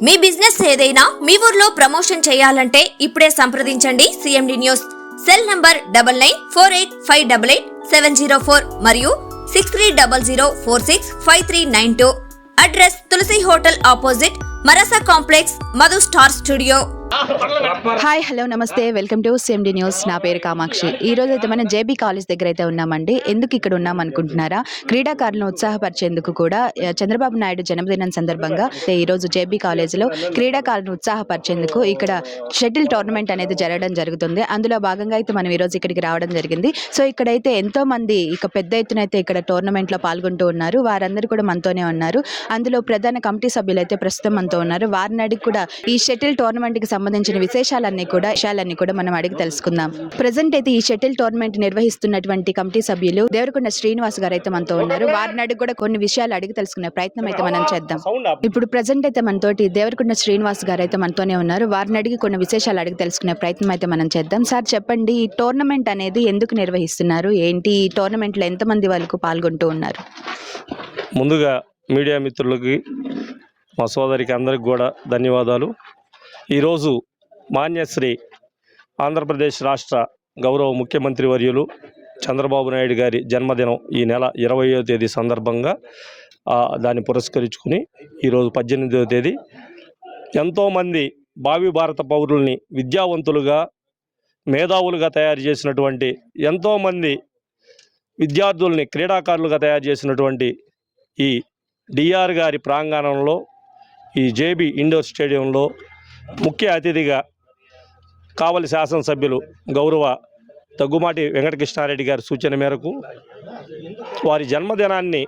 మీ business ఏదైనా మీ ఊర్లో promotion చేయాలంటే ఇప్పుడే సంప్రదించండి సిఎండి న్యూస్. సెల్ నంబర్ 9948588704 మరియు 6300465392. Address Tulasi hotel opposite Marasa complex, Madhu star studio. Hi, hello, నమస్తే, వెల్కమ్ టు సిఎండి న్యూస్. నా పేరు కామాక్షి. ఈ రోజు అయితే మనం జేబీ కాలేజ్ దగ్గర అయితే ఉన్నామండి. ఎందుకు ఇక్కడ ఉన్నాం అనుకుంటున్నారా? క్రీడాకారులను ఉత్సాహపరిచేందుకు కూడా చంద్రబాబు నాయుడు జన్మదినం సందర్భంగా ఈ రోజు జేబీ కాలేజీలో క్రీడాకారులను ఉత్సాహపరిచేందుకు ఇక్కడ షటిల్ టోర్నమెంట్ అనేది జరగడం జరుగుతుంది. అందులో భాగంగా అయితే మనం ఈ రోజు ఇక్కడికి రావడం జరిగింది. సో ఇక్కడైతే ఎంతో మంది పెద్ద ఎత్తున అయితే ఇక్కడ టోర్నమెంట్ లో పాల్గొంటూ ఉన్నారు. వారందరూ కూడా మనతోనే ఉన్నారు. అందులో ప్రధాన కమిటీ సభ్యులు అయితే ప్రస్తుతం మనతో ఉన్నారు. వారిని అడిగి కూడా ఈ షటిల్ టోర్నమెంట్ కి సంబంధించిన విషయాలన్నీ కూడా మనం అడిగి తెలుసుకుందాం. ప్రజెంట్ అయితే ఈ షటిల్ టోర్నమెంట్ నిర్వహిస్తున్నటువంటి కమిటీ సభ్యులు దేవరకొండ శ్రీనివాస్ గారు అయితే మనతో ఉన్నారు. వారిని అడిగి కూడా కొన్ని విషయాలు అడిగి తెలుసుకునే ప్రయత్నం అయితే మనం చేద్దాం. ఇప్పుడు ప్రజెంట్ అయితే మనతోటి దేవరకొండ శ్రీనివాస్ గారు అయితే మనతోనే ఉన్నారు. వారిని అడిగి కొన్ని విశేషాలు అడిగి తెలుసుకునే ప్రయత్నం అయితే మనం చేద్దాం. సార్, చెప్పండి, ఈ టోర్నమెంట్ అనేది ఎందుకు నిర్వహిస్తున్నారు? ఏంటి ఈ టోర్నమెంట్ లో ఎంతమంది వాళ్ళకు పాల్గొంటూ ఉన్నారు? ముందుగా మీడియా మిత్రులకి, మా సోదరికి అందరికి కూడా ధన్యవాదాలు. ఈరోజు మాన్యశ్రీ ఆంధ్రప్రదేశ్ రాష్ట్ర గౌరవ ముఖ్యమంత్రి వర్యులు చంద్రబాబు నాయుడు గారి జన్మదినం ఈ నెల 20వ తేదీ సందర్భంగా దాన్ని పురస్కరించుకుని ఈరోజు 18వ తేదీ ఎంతోమంది భావి భారత పౌరుల్ని విద్యావంతులుగా, మేధావులుగా తయారు చేసినటువంటి, ఎంతోమంది విద్యార్థుల్ని క్రీడాకారులుగా తయారు చేసినటువంటి ఈ డిఆర్ గారి ప్రాంగణంలో, ఈ జేబీ ఇండోర్ స్టేడియంలో ముఖ్య అతిథిగా కావలి శాసనసభ్యులు గౌరవ దగ్గుమాటి వెంకటకృష్ణారెడ్డి గారి సూచన మేరకు వారి జన్మదినాన్ని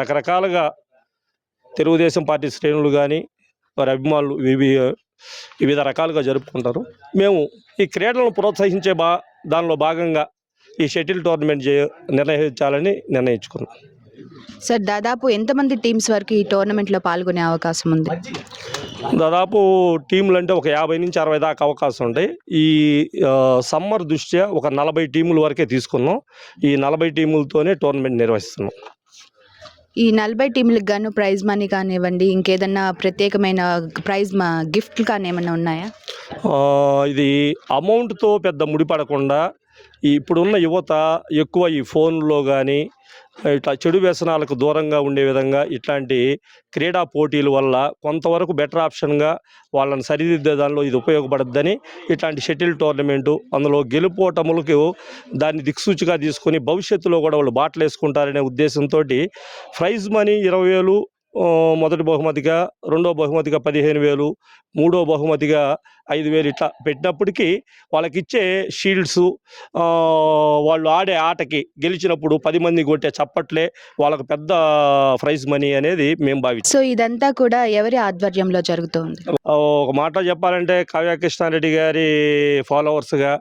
రకరకాలుగా తెలుగుదేశం పార్టీ శ్రేణులు కానీ వారి అభిమానులు వివిధ రకాలుగా జరుపుకుంటారు. మేము ఈ క్రీడలను ప్రోత్సహించే దానిలో భాగంగా ఈ షటిల్ టోర్నమెంట్ నిర్వహించాలని నిర్ణయించుకున్నాం. సార్, దాదాపు ఎంతమంది టీమ్స్ వరకు ఈ టోర్నమెంట్లో పాల్గొనే అవకాశం ఉంది? దాదాపు టీములు అంటే ఒక 50 నుంచి 60 దాకా అవకాశం ఉంటాయి. ఈ సమ్మర్ దృష్ట్యా ఒక 40 టీముల వరకే తీసుకున్నాం. ఈ 40 టీములతోనే టోర్నమెంట్ నిర్వహిస్తున్నాం. ఈ 40 టీములకు గాను ప్రైజ్ మనీ కానివ్వండి, ఇంకేదన్నా ప్రత్యేకమైన ప్రైజ్ గిఫ్ట్లు కానీ ఏమైనా ఉన్నాయా? ఇది అమౌంట్తో పెద్ద ముడిపడకుండా ఇప్పుడున్న యువత ఎక్కువ ఈ ఫోన్లో కానీ ఇట్లా చెడు వ్యసనాలకు దూరంగా ఉండే విధంగా ఇట్లాంటి క్రీడా పోటీల వల్ల కొంతవరకు బెటర్ ఆప్షన్గా వాళ్ళని సరిదిద్దే దానిలో ఇది ఉపయోగపడద్దని ఇట్లాంటి షటిల్ టోర్నమెంటు, అందులో గెలుపోటములకు దాన్ని దిక్సూచిగా తీసుకొని భవిష్యత్తులో కూడా వాళ్ళు బాటలు వేసుకుంటారనే ఉద్దేశంతో ప్రైజ్ మనీ 20,000 మొదటి బహుమతిగా, రెండో బహుమతిగా 15,000, మూడో బహుమతిగా 5,000 ఇట్లా పెట్టినప్పటికీ వాళ్ళకిచ్చే షీల్డ్స్, వాళ్ళు ఆడే ఆటకి గెలిచినప్పుడు 10 మంది కొట్టే చప్పట్లే వాళ్ళకు పెద్ద ప్రైజ్ మనీ అనేది మేము భావిస్తాం. సో ఇదంతా కూడా ఎవరి ఆధ్వర్యంలో జరుగుతుంది? ఒక మాట చెప్పాలంటే కావ్య కృష్ణారెడ్డి గారి ఫాలోవర్స్గా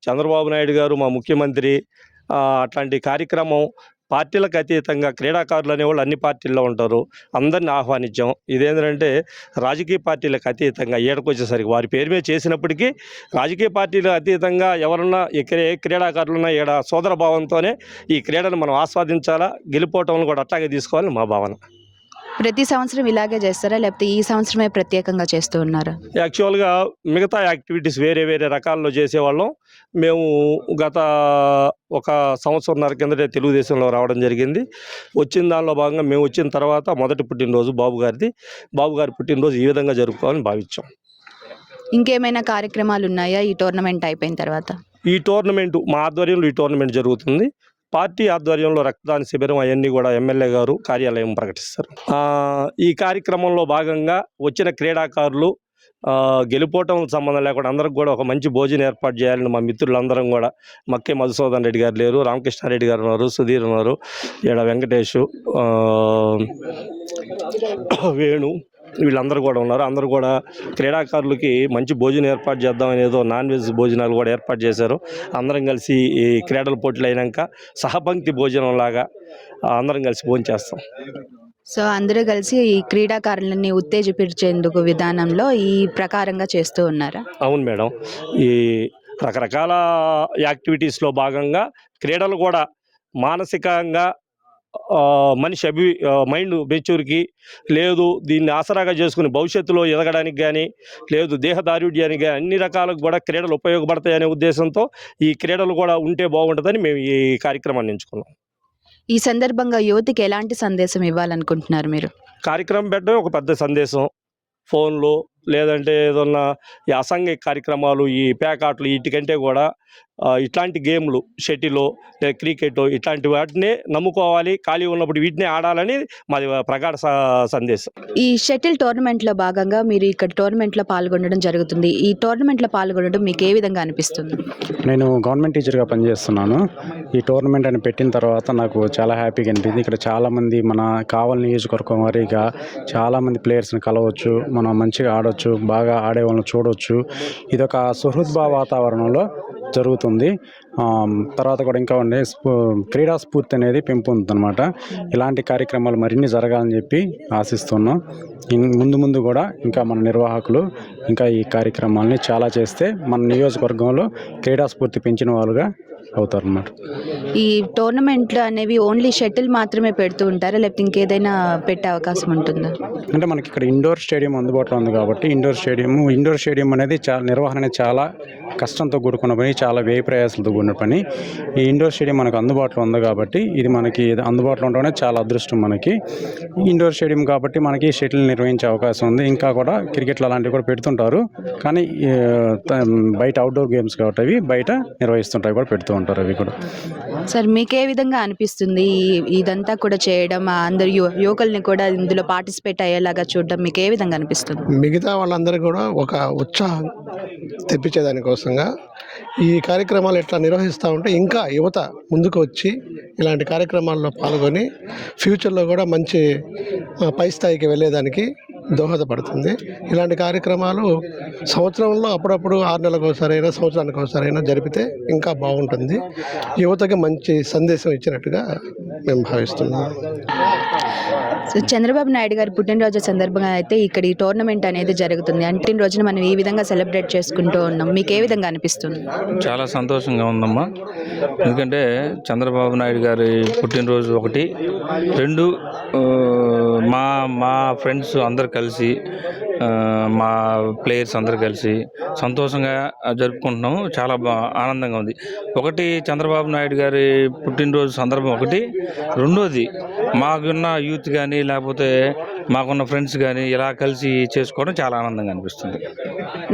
చంద్రబాబు నాయుడు గారు మా ముఖ్యమంత్రి అట్లాంటి కార్యక్రమం పార్టీలకు అతీతంగా క్రీడాకారులు అనేవాళ్ళు అన్ని పార్టీల్లో ఉంటారు. అందరిని ఆహ్వానించాం. ఇదేంటంటే రాజకీయ పార్టీలకు అతీతంగా ఏడకొచ్చేసరికి వారి పేరు మీద చేసినప్పటికీ రాజకీయ పార్టీలకు అతీతంగా ఎవరన్నా ఏ క్రీడాకారులున్నా ఈడ సోదర భావంతోనే ఈ క్రీడను మనం ఆస్వాదించాలా, గెలిపోవటం కూడా అట్లాగే తీసుకోవాలని మా భావన. ప్రతి సంవత్సరం ఇలాగే చేస్తారా, లేకపోతే ఈ సంవత్సరమే ప్రత్యేకంగా చేస్తూ ఉన్నారా? యాక్చువల్గా మిగతా యాక్టివిటీస్ వేరే వేరే రకాల్లో చేసేవాళ్ళం. మేము గత ఒక సంవత్సరంన్నర కిందటే తెలుగుదేశంలో రావడం జరిగింది. వచ్చిన దానిలో భాగంగా మేము వచ్చిన తర్వాత మొదటి పుట్టినరోజు బాబు గారి పుట్టినరోజు ఈ విధంగా జరుపుకోవాలని భావించాం. ఇంకేమైనా కార్యక్రమాలు ఉన్నాయా ఈ టోర్నమెంట్ అయిపోయిన తర్వాత? ఈ టోర్నమెంట్ మా ఆధ్వర్యంలో ఈ టోర్నమెంట్ జరుగుతుంది. పార్టీ ఆధ్వర్యంలో రక్తదాన శిబిరం అవన్నీ కూడా ఎమ్మెల్యే గారు కార్యాలయం ప్రకటిస్తారు. ఈ కార్యక్రమంలో భాగంగా వచ్చిన క్రీడాకారులు గెలుపోవటం సంబంధం లేకుండా అందరికి కూడా ఒక మంచి భోజనం ఏర్పాటు చేయాలని మా మిత్రులందరం కూడా, మక్కే మధుసూదన్ రెడ్డి గారు లేరు, రామకృష్ణారెడ్డి గారు ఉన్నారు, సుధీర్ ఉన్నారు, ఈడ వెంకటేష్, వేణు, వీళ్ళందరూ కూడా ఉన్నారు. అందరూ కూడా క్రీడాకారులకి మంచి భోజనం ఏర్పాటు చేద్దామని ఏదో నాన్ వెజ్ భోజనాలు కూడా ఏర్పాటు చేశారు. అందరం కలిసి ఈ క్రీడల పోటీలు అయినాక సహపంక్తి భోజనం లాగా అందరం కలిసి భోజనం చేస్తాం. సో అందరూ కలిసి ఈ క్రీడాకారులని ఉత్తేజపరిచేందుకు విధానంలో ఈ ప్రకారంగా చేస్తూ ఉన్నారా? అవును మేడం. ఈ రకరకాల యాక్టివిటీస్లో భాగంగా క్రీడలు కూడా మానసికంగా మనిషి మైండ్ మెచ్యూర్కి లేదు, దీన్ని ఆసరాగా చేసుకుని భవిష్యత్తులో ఎదగడానికి కానీ లేదు దేహదారుఢ్యానికి కానీ అన్ని రకాలకు కూడా క్రీడలు ఉపయోగపడతాయనే ఉద్దేశంతో ఈ క్రీడలు కూడా ఉంటే బాగుంటుందని మేము ఈ కార్యక్రమాన్ని ఎంచుకున్నాం. ఈ సందర్భంగా యువతకి ఎలాంటి సందేశం ఇవ్వాలనుకుంటున్నారు మీరు? కార్యక్రమం పెట్టడం ఒక పెద్ద సందేశం. ఫోన్లు లేదంటే ఏదన్నా ఈ అసాంఘిక కార్యక్రమాలు, ఈ పేకాట్లు వీటికంటే కూడా ఇట్లాంటి గేమ్లు షటిలో లేదా క్రికెట్ ఇట్లాంటి వాటినే నమ్ముకోవాలి, ఖాళీ ఉన్నప్పుడు వీటినే ఆడాలని మాది ప్రగాఢ సందేశం. ఈ షటిల్ టోర్నమెంట్లో భాగంగా మీరు ఇక్కడ టోర్నమెంట్లో పాల్గొనడం జరుగుతుంది. ఈ టోర్నమెంట్లో పాల్గొనడం మీకు ఏ విధంగా అనిపిస్తుంది? నేను గవర్నమెంట్ టీచర్గా పనిచేస్తున్నాను. ఈ టోర్నమెంట్ అని పెట్టిన తర్వాత నాకు చాలా హ్యాపీగా అనిపించింది. ఇక్కడ చాలామంది మన కావలి నియోజకవర్గం వారీగా చాలామంది ప్లేయర్స్ని కలవచ్చు, మనం మంచిగా ఆడవచ్చు, బాగా ఆడే వాళ్ళని చూడవచ్చు. ఇదొక సుహృద్భావ వాతావరణంలో జరుగుతుంది. తర్వాత కూడా ఇంకా ఉండే క్రీడా స్ఫూర్తి అనేది పెంపొందుతుంది అనమాట. ఇలాంటి కార్యక్రమాలు మరిన్ని జరగాలని చెప్పి ఆశిస్తున్నాం. ముందు ముందు కూడా ఇంకా మన నిర్వాహకులు ఇంకా ఈ కార్యక్రమాలని చాలా చేస్తే మన నియోజకవర్గంలో క్రీడా స్ఫూర్తి పెంచిన వాళ్ళుగా అవుతారు అన్నమాట. ఈ టోర్నమెంట్లు అనేవి ఓన్లీ షటిల్ మాత్రమే పెడుతూ ఉంటారా, లేకపోతే ఇంకేదైనా పెట్టే అవకాశం ఉంటుందా? అంటే మనకి ఇక్కడ ఇండోర్ స్టేడియం అందుబాటులో ఉంది కాబట్టి ఇండోర్ స్టేడియం అనేది నిర్వహణ అనేది చాలా కష్టంతో కూడుకున్న పని, చాలా వ్యయ ప్రయాసాలతో కూడిన పని. ఈ ఇండోర్ స్టేడియం మనకు అందుబాటులో ఉంది కాబట్టి ఇది మనకి అందుబాటులో ఉండడం చాలా అదృష్టం మనకి. ఇండోర్ స్టేడియం కాబట్టి మనకి షటిల్ నిర్వహించే అవకాశం ఉంది. ఇంకా కూడా క్రికెట్లు అలాంటివి కూడా పెడుతుంటారు, కానీ బయట అవుట్డోర్ గేమ్స్ కాబట్టి అవి బయట నిర్వహిస్తుంటారు కూడా పెడుతూ ఉంటారు అవి కూడా. సార్, మీకు ఏ విధంగా అనిపిస్తుంది ఇదంతా కూడా చేయడం, అందరు యువకుల్ని కూడా ఇందులో పార్టిసిపేట్ అయ్యేలాగా చూడడం మీకు ఏ విధంగా అనిపిస్తుంది? మిగతా వాళ్ళందరూ కూడా ఒక ఉత్సాహం తెప్పించేదానికోసంగా ఈ కార్యక్రమాలు ఎట్లా నిర్వహిస్తూ ఉంటే ఇంకా యువత ముందుకు వచ్చి ఇలాంటి కార్యక్రమాల్లో పాల్గొని ఫ్యూచర్లో కూడా మంచి పై స్థాయికి వెళ్ళేదానికి దోహదపడుతుంది. ఇలాంటి కార్యక్రమాలు సంవత్సరంలో అప్పుడప్పుడు 6 నెలలకు ఒకసారైనా సంవత్సరానికి ఒకసారైనా జరిపితే ఇంకా బాగుంటుంది. యువతకి మంచి సందేశం ఇచ్చినట్టుగా మేము భావిస్తున్నాం. చంద్రబాబు నాయుడు గారి పుట్టినరోజు సందర్భంగా అయితే ఇక్కడ ఈ టోర్నమెంట్ అనేది జరుగుతుంది. అంటే రోజున మనం ఈ విధంగా సెలబ్రేట్ చేసుకుంటూ ఉన్నాం. మీకు ఏ విధంగా అనిపిస్తుంది? చాలా సంతోషంగా ఉందమ్మా. ఎందుకంటే చంద్రబాబు నాయుడు గారి పుట్టినరోజు 1, 2 మా ఫ్రెండ్స్ అందరు కలిసి మా ప్లేయర్స్ అందరు కలిసి సంతోషంగా జరుపుకుంటున్నాము. చాలా ఆనందంగా ఉంది. 1 చంద్రబాబు నాయుడు గారి పుట్టినరోజు సందర్భం 1, 2ది మాకున్న యూత్ కానీ లేకపోతే మాకున్న ఫ్రెండ్స్ కానీ ఇలా కలిసి చేసుకోవడం చాలా ఆనందంగా అనిపిస్తుంది.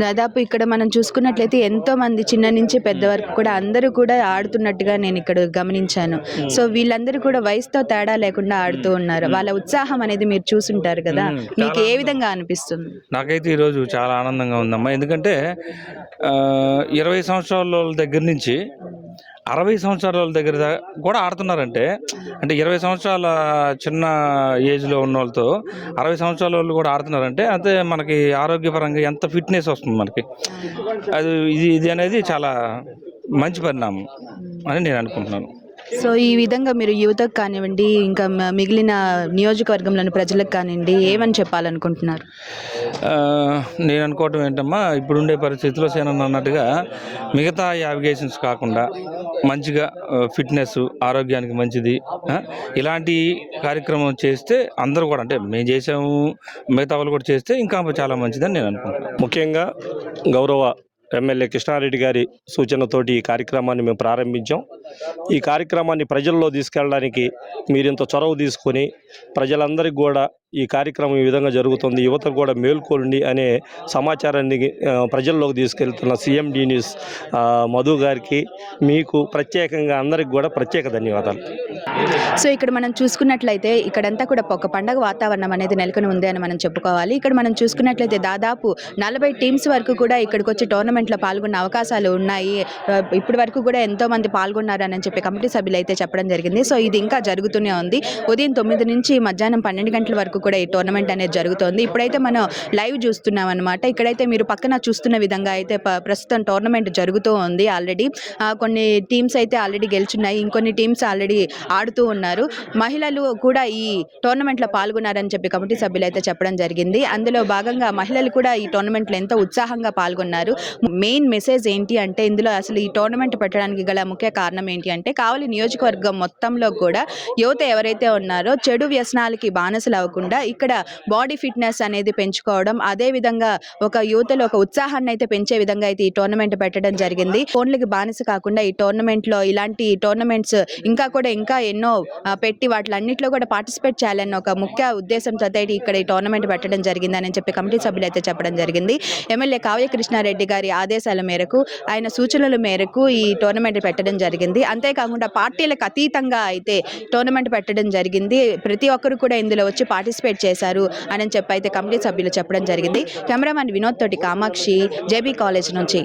దాదాపు ఇక్కడ మనం చూసుకున్నట్లయితే ఎంతో మంది చిన్న నుంచి పెద్ద వరకు కూడా అందరూ కూడా ఆడుతున్నట్టుగా నేను ఇక్కడ గమనించాను. సో వీళ్ళందరూ కూడా వయసుతో తేడా లేకుండా ఆడుతూ ఉన్నారు. వాళ్ళ ఉత్సాహం అనేది మీరు చూసుంటారు కదా, మీకు ఏ విధంగా అనిపిస్తుంది? నాకైతే ఈరోజు చాలా ఆనందంగా ఉందమ్మా. ఎందుకంటే 20 సంవత్సరాల దగ్గర నుంచి 60 సంవత్సరాల దగ్గర కూడా ఆడుతున్నారంటే, అంటే 20 సంవత్సరాల చిన్న ఏజ్లో ఉన్న వాళ్ళతో 60 సంవత్సరాల వాళ్ళు కూడా ఆడుతున్నారంటే అదే మనకి ఆరోగ్యపరంగా ఎంత ఫిట్నెస్ వస్తుంది మనకి. అది ఇది అనేది చాలా మంచి పరిణామం అని నేను అనుకుంటున్నాను. సో ఈ విధంగా మీరు యువతకు కానివ్వండి, ఇంకా మిగిలిన నియోజకవర్గంలోని ప్రజలకు కానివ్వండి, ఏమని చెప్పాలనుకుంటున్నారు? నేను అనుకోవటం ఏంటమ్మా, ఇప్పుడుండే పరిస్థితుల్లో సేనన్న అన్నట్టుగా మిగతా యావిగేషన్స్ కాకుండా మంచిగా ఫిట్నెస్ ఆరోగ్యానికి మంచిది. ఇలాంటి కార్యక్రమం చేస్తే అందరూ కూడా, అంటే మేము చేసాము మిగతా వాళ్ళు కూడా చేస్తే ఇంకా చాలా మంచిదని నేను అనుకుంటున్నాను. ముఖ్యంగా గౌరవ ఎమ్మెల్యే కృష్ణారెడ్డి గారి సూచనతోటి ఈ కార్యక్రమాన్ని మేము ప్రారంభించాం. ఈ కార్యక్రమాన్ని ప్రజల్లో తీసుకెళ్ళడానికి మీరింత చొరవ తీసుకొని ప్రజలందరికీ కూడా ఈ కార్యక్రమం ఈ విధంగా జరుగుతుంది, యువతకు కూడా మేల్కొండి అనే సమాచారాన్ని ప్రజల్లోకి తీసుకెళ్తున్న సిఎండి న్యూస్ మధు గారికి, మీకు ప్రత్యేకంగా అందరికి కూడా ప్రత్యేక ధన్యవాదాలు. సో ఇక్కడ మనం చూసుకున్నట్లయితే ఇక్కడంతా కూడా ఒక పండగ వాతావరణం అనేది నెలకొని ఉంది అని మనం చెప్పుకోవాలి. ఇక్కడ మనం చూసుకున్నట్లయితే దాదాపు 40 టీమ్స్ వరకు కూడా ఇక్కడికి వచ్చి టోర్నమెంట్లో పాల్గొన్న అవకాశాలు ఉన్నాయి. ఇప్పటి వరకు కూడా ఎంతో మంది పాల్గొన్నారని చెప్పి కమిటీ సభ్యులు అయితే చెప్పడం జరిగింది. సో ఇది ఇంకా జరుగుతూనే ఉంది. ఉదయం 9 నుంచి మధ్యాహ్నం 12 గంటల వరకు వరకు కూడా ఈ టోర్నమెంట్ అనేది జరుగుతోంది. ఇప్పుడైతే మనం లైవ్ చూస్తున్నాం అనమాట. ఇక్కడైతే మీరు పక్కన చూస్తున్న విధంగా అయితే ప్రస్తుతం టోర్నమెంట్ జరుగుతూ ఉంది. ఆల్రెడీ కొన్ని టీమ్స్ అయితే ఆల్రెడీ గెలుచున్నాయి, ఇంకొన్ని టీమ్స్ ఆల్రెడీ ఆడుతూ ఉన్నారు. మహిళలు కూడా ఈ టోర్నమెంట్లో పాల్గొన్నారని చెప్పి కమిటీ సభ్యులు అయితే చెప్పడం జరిగింది. అందులో భాగంగా మహిళలు కూడా ఈ టోర్నమెంట్లో ఎంతో ఉత్సాహంగా పాల్గొన్నారు. మెయిన్ మెసేజ్ ఏంటి అంటే ఇందులో అసలు ఈ టోర్నమెంట్ పెట్టడానికి గల ముఖ్య కారణం ఏంటి అంటే కావలి నియోజకవర్గం మొత్తంలో కూడా యువత ఎవరైతే ఉన్నారో చెడు వ్యసనాలకి బానిసలు అవ్వకుండా ఇక్కడ బాడీ ఫిట్నెస్ అనేది పెంచుకోవడం, అదే విధంగా ఒక యువతలో ఒక ఉత్సాహాన్ని అయితే పెంచే విధంగా అయితే ఈ టోర్నమెంట్ పెట్టడం జరిగింది. ఫోన్లకి బానిస కాకుండా ఈ టోర్నమెంట్లో ఇలాంటి టోర్నమెంట్స్ ఇంకా ఎన్నో పెట్టి వాటిలన్నింటిలో కూడా పార్టిసిపేట్ చేయాలన్న ఒక ముఖ్య ఉద్దేశంతో అయితే ఇక్కడ ఈ టోర్నమెంట్ పెట్టడం జరిగిందని చెప్పి కమిటీ సభ్యులు అయితే చెప్పడం జరిగింది. ఎమ్మెల్యే కావ్య కృష్ణారెడ్డి గారి ఆదేశాల మేరకు, ఆయన సూచనల మేరకు ఈ టోర్నమెంట్ పెట్టడం జరిగింది. అంతేకాకుండా పార్టీలకు అతీతంగా అయితే టోర్నమెంట్ పెట్టడం జరిగింది. ప్రతి ఒక్కరు కూడా ఇందులో వచ్చి పార్టిసిపేట్ చేశారు అని చెప్పి అయితే కమిటీ సభ్యులు చెప్పడం జరిగింది. కెమెరామెన్ వినోద్ తోటి కామాక్షి, జేబీ కాలేజ్ నుంచి.